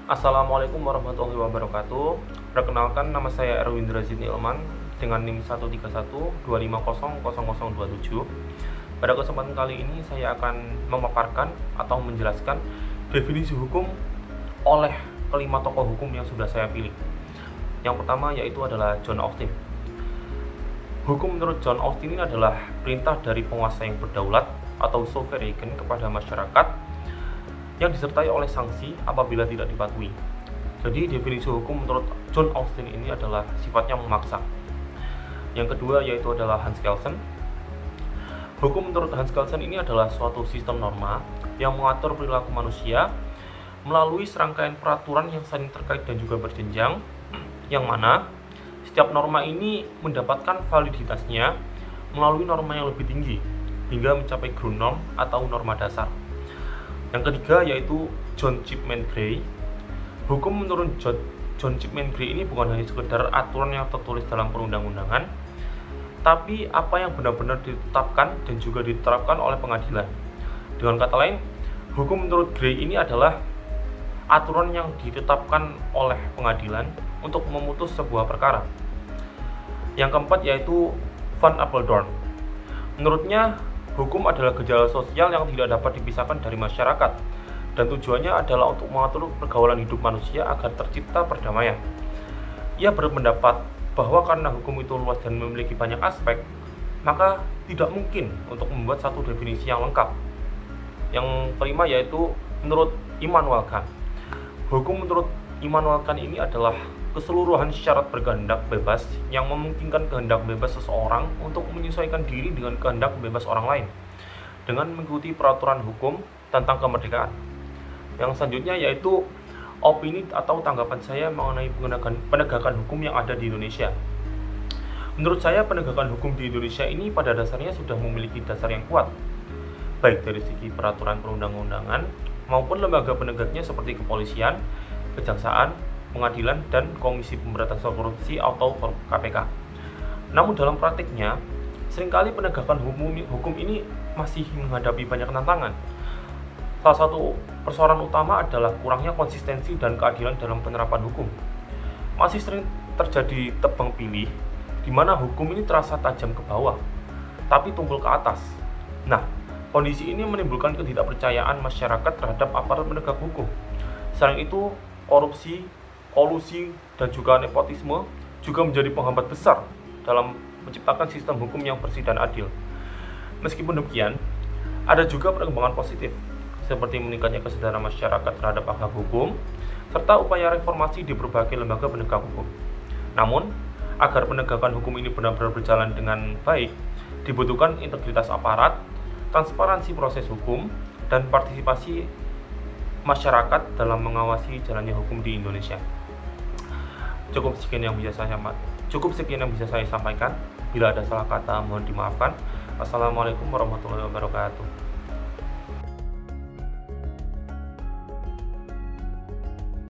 Assalamualaikum warahmatullahi wabarakatuh. Perkenalkan, nama saya Erwin Drazini Ilman dengan NIM 13125000027. Pada kesempatan kali ini saya akan memaparkan atau menjelaskan definisi hukum oleh kelima tokoh hukum yang sudah saya pilih. Yang pertama yaitu adalah John Austin. Hukum menurut John Austin ini adalah perintah dari penguasa yang berdaulat atau sovereign kepada masyarakat yang disertai oleh sanksi apabila tidak dipatuhi. Jadi definisi hukum menurut John Austin ini adalah sifatnya memaksa. Yang kedua yaitu adalah Hans Kelsen. Hukum menurut Hans Kelsen ini adalah suatu sistem norma yang mengatur perilaku manusia melalui serangkaian peraturan yang saling terkait dan juga berjenjang, yang mana setiap norma ini mendapatkan validitasnya melalui norma yang lebih tinggi hingga mencapai ground norm atau norma dasar. Yang ketiga yaitu John Chipman Gray. Hukum menurut John Chipman Gray ini bukan hanya sekedar aturan yang tertulis dalam perundang-undangan, tapi apa yang benar-benar ditetapkan dan juga diterapkan oleh pengadilan. Dengan kata lain, hukum menurut Gray ini adalah aturan yang ditetapkan oleh pengadilan untuk memutus sebuah perkara. Yang keempat yaitu Van Apeldoorn. Menurutnya, hukum adalah gejala sosial yang tidak dapat dipisahkan dari masyarakat, dan tujuannya adalah untuk mengatur pergaulan hidup manusia agar tercipta perdamaian. Ia berpendapat bahwa karena hukum itu luas dan memiliki banyak aspek, maka tidak mungkin untuk membuat satu definisi yang lengkap. Yang kelima yaitu menurut Immanuel Kant. Hukum menurut Immanuel Kant ini adalah keseluruhan syarat berkehendak bebas yang memungkinkan kehendak bebas seseorang untuk menyesuaikan diri dengan kehendak bebas orang lain dengan mengikuti peraturan hukum tentang kemerdekaan. Yang selanjutnya yaitu opini atau tanggapan saya mengenai penegakan hukum yang ada di Indonesia. Menurut saya, penegakan hukum di Indonesia ini pada dasarnya sudah memiliki dasar yang kuat, baik dari segi peraturan perundang-undangan maupun lembaga penegaknya seperti kepolisian, kejaksaan, pengadilan, dan Komisi Pemberantasan Korupsi atau KPK. Namun dalam praktiknya, seringkali penegakan hukum ini masih menghadapi banyak tantangan. Salah satu persoalan utama adalah kurangnya konsistensi dan keadilan dalam penerapan hukum. Masih sering terjadi tebang pilih, di mana hukum ini terasa tajam ke bawah, tapi tumpul ke atas. Nah, kondisi ini menimbulkan ketidakpercayaan masyarakat terhadap aparat penegak hukum. Selain itu, korupsi, kolusi, dan juga nepotisme juga menjadi penghambat besar dalam menciptakan sistem hukum yang bersih dan adil. Meskipun demikian, ada juga perkembangan positif, seperti meningkatnya kesadaran masyarakat terhadap hak hukum, serta upaya reformasi di berbagai lembaga penegak hukum. Namun, agar penegakan hukum ini benar-benar berjalan dengan baik, dibutuhkan integritas aparat, transparansi proses hukum, dan partisipasi masyarakat dalam mengawasi jalannya hukum di Indonesia. Cukup sekian yang bisa saya sampaikan. Bila ada salah kata, mohon dimaafkan. Wassalamualaikum warahmatullahi wabarakatuh.